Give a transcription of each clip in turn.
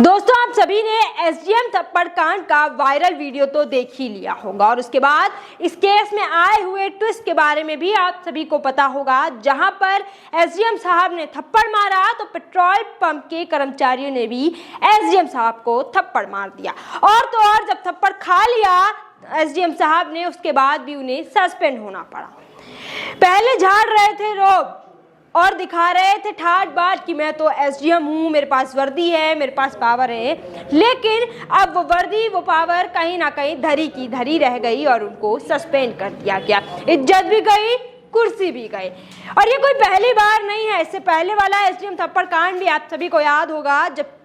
दोस्तों, आप सभी ने एसडीएम थप्पड़ कांड का वायरल वीडियो तो देख ही लिया होगा और उसके बाद इस केस में आए हुए ट्विस्ट के बारे में भी आप सभी को पता होगा। जहां पर एसडीएम साहब ने थप्पड़ मारा तो पेट्रोल पंप के कर्मचारियों ने भी एसडीएम साहब को थप्पड़ मार दिया और तो और जब थप्पड़ खा लिया एसडीएम साहब ने, उसके बाद भी उन्हें सस्पेंड होना पड़ा। पहले झाड़ रहे थे रोब और दिखा रहे थे ठाट बाट कि मैं तो एसडीएम हूँ, मेरे पास वर्दी है, मेरे पास पावर है, लेकिन अब वो वर्दी वो पावर कहीं ना कहीं धरी की धरी रह गई और उनको सस्पेंड कर दिया गया। इज्जत भी गई, कुर्सी भी गई। और ये कोई पहली बार नहीं है, इससे पहले वाला एसडीएम थप्पड़ कांड भी आप सभी को याद होगा जब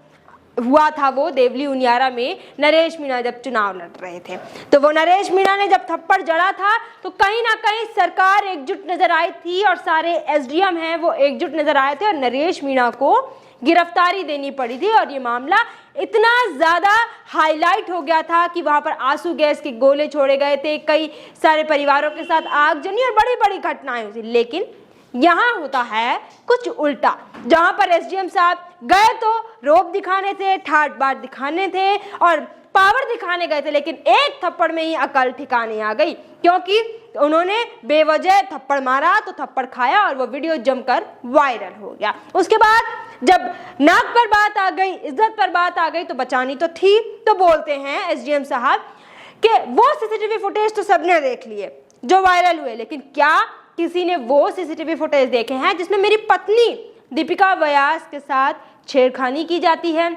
हुआ था वो देवली उनियारा में नरेश मीणा जब चुनाव लड़ रहे थे। तो वो नरेश मीणा ने जब थप्पड़ जड़ा था तो कहीं ना कहीं सरकार एकजुट नजर आई थी और सारे एसडीएम हैं वो एकजुट नजर आए थे और नरेश मीणा को गिरफ्तारी देनी पड़ी थी। और ये मामला इतना ज़्यादा हाईलाइट हो गया था कि वहाँ पर आंसू गैस के गोले छोड़े गए थे, कई सारे परिवारों के साथ आगजनी और बड़ी बड़ी घटनाएं हुई थी। लेकिन यहाँ होता है कुछ उल्टा, जहां पर एसडीएम साहब गए तो रोब दिखाने थे, ठाट बाट दिखाने थे और पावर दिखाने गए थे, लेकिन एक थप्पड़ में ही अकल ठिकाने आ गई क्योंकि उन्होंने बेवजह थप्पड़ मारा तो थप्पड़ खाया और वो वीडियो जमकर वायरल हो गया। उसके बाद जब नाक पर बात आ गई, इज्जत पर बात आ गई तो बचानी तो थी। तो बोलते हैं एसडीएम साहब कि वो सीसीटीवी फुटेज तो सबने देख लिए जो वायरल हुए, लेकिन क्या किसी ने वो सीसीटीवी फुटेज देखे हैं जिसमें मेरी पत्नी दीपिका व्यास के साथ छेड़खानी की जाती है,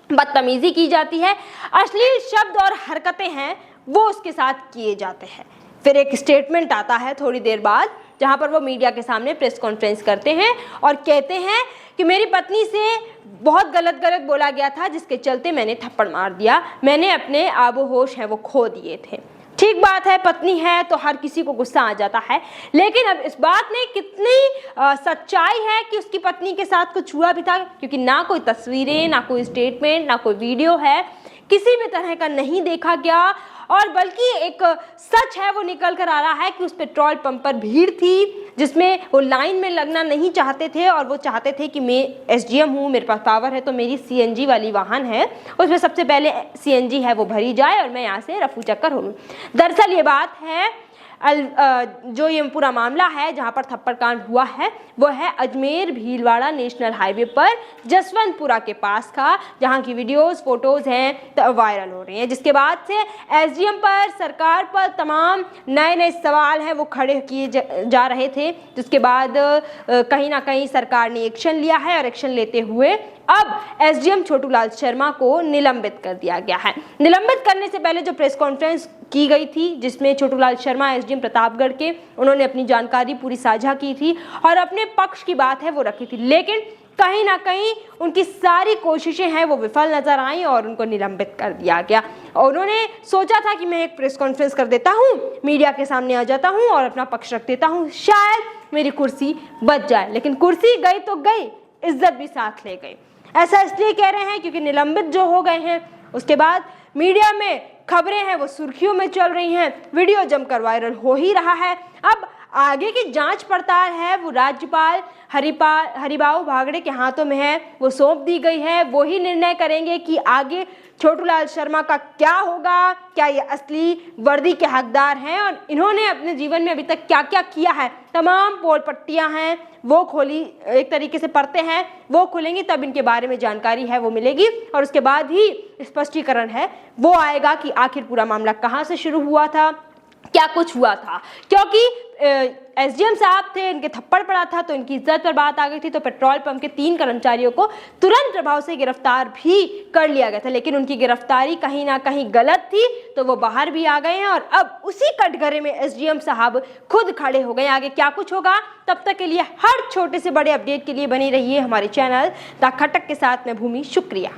बदतमीजी की जाती है, अश्लील शब्द और हरकतें हैं वो उसके साथ किए जाते हैं। फिर एक स्टेटमेंट आता है थोड़ी देर बाद जहां पर वो मीडिया के सामने प्रेस कॉन्फ्रेंस करते हैं और कहते हैं कि मेरी पत्नी से बहुत गलत बोला गया था जिसके चलते मैंने थप्पड़ मार दिया, मैंने अपने आबो होश है वो खो दिए थे। ठीक बात है, पत्नी है तो हर किसी को गुस्सा आ जाता है, लेकिन अब इस बात में कितनी सच्चाई है कि उसकी पत्नी के साथ कुछ हुआ भी था, क्योंकि ना कोई तस्वीरें, ना कोई स्टेटमेंट, ना कोई वीडियो है, किसी भी तरह का नहीं देखा गया। और बल्कि एक सच है वो निकल कर आ रहा है कि उस पेट्रोल पंप पर भीड़ थी जिसमें वो लाइन में लगना नहीं चाहते थे और वो चाहते थे कि मैं एसडीएम हूँ, मेरे पास पावर है तो मेरी सीएनजी वाली वाहन है उसमें सबसे पहले सीएनजी है वो भरी जाए और मैं यहाँ से रफू चक्कर हो लूँ। दरअसल ये बात है जो ये पूरा मामला है जहाँ पर थप्पड़ कांड हुआ है वो है अजमेर भीलवाड़ा नेशनल हाईवे पर जसवंतपुरा के पास का, जहाँ की वीडियोस फोटोज हैं तो वायरल हो रही हैं, जिसके बाद से एसडीएम पर, सरकार पर तमाम नए सवाल हैं वो खड़े किए जा रहे थे। जिसके बाद कहीं ना कहीं सरकार ने एक्शन लिया है और एक्शन लेते हुए अब एसडीएम छोटू लाल शर्मा को निलंबित कर दिया गया है। निलंबित करने से पहले जो प्रेस कॉन्फ्रेंस की गई थी जिसमें छोटू लाल शर्मा एसडीएम प्रतापगढ़ के, उन्होंने अपनी जानकारी पूरी साझा की थी और अपने पक्ष की बात है वो रखी थी, लेकिन कहीं ना कहीं उनकी सारी कोशिशें हैं वो विफल नजर आई और उनको निलंबित कर दिया गया। और उन्होंने सोचा था कि मैं एक प्रेस कॉन्फ्रेंस कर देता हूँ, मीडिया के सामने आ जाता हूँ और अपना पक्ष रख देता हूँ, शायद मेरी कुर्सी बच जाए। लेकिन कुर्सी गई तो गई, इज्जत भी साथ ले गई। ऐसा इसलिए कह रहे हैं क्योंकि निलंबित जो हो गए हैं उसके बाद मीडिया में खबरें हैं वो सुर्खियों में चल रही हैं, वीडियो जमकर वायरल हो ही रहा है। अब आगे की जांच पड़ताल है वो राज्यपाल हरिबाऊ बागड़े के हाथों में है, वो सौंप दी गई है। वो ही निर्णय करेंगे कि आगे छोटू लाल शर्मा का क्या होगा, क्या ये असली वर्दी के हकदार हैं और इन्होंने अपने जीवन में अभी तक क्या क्या किया है। तमाम पोल पट्टियां हैं वो खोली, एक तरीके से परतें हैं वो खुलेंगी, तब इनके बारे में जानकारी है वो मिलेगी और उसके बाद ही स्पष्टीकरण है वो आएगा कि आखिर पूरा मामला कहाँ से शुरू हुआ था, क्या कुछ हुआ था। क्योंकि एसडीएम साहब थे, इनके थप्पड़ पड़ा था तो इनकी इज्जत पर बात आ गई थी, तो पेट्रोल पंप के 3 कर्मचारियों को तुरंत प्रभाव से गिरफ्तार भी कर लिया गया था, लेकिन उनकी गिरफ्तारी कहीं ना कहीं गलत थी तो वो बाहर भी आ गए हैं और अब उसी कटघरे में एसडीएम साहब खुद खड़े हो गए। आगे क्या कुछ होगा, तब तक के लिए हर छोटे से बड़े अपडेट के लिए बनी रहिए हमारे चैनल द खटक के साथ। मैं भूमि, शुक्रिया।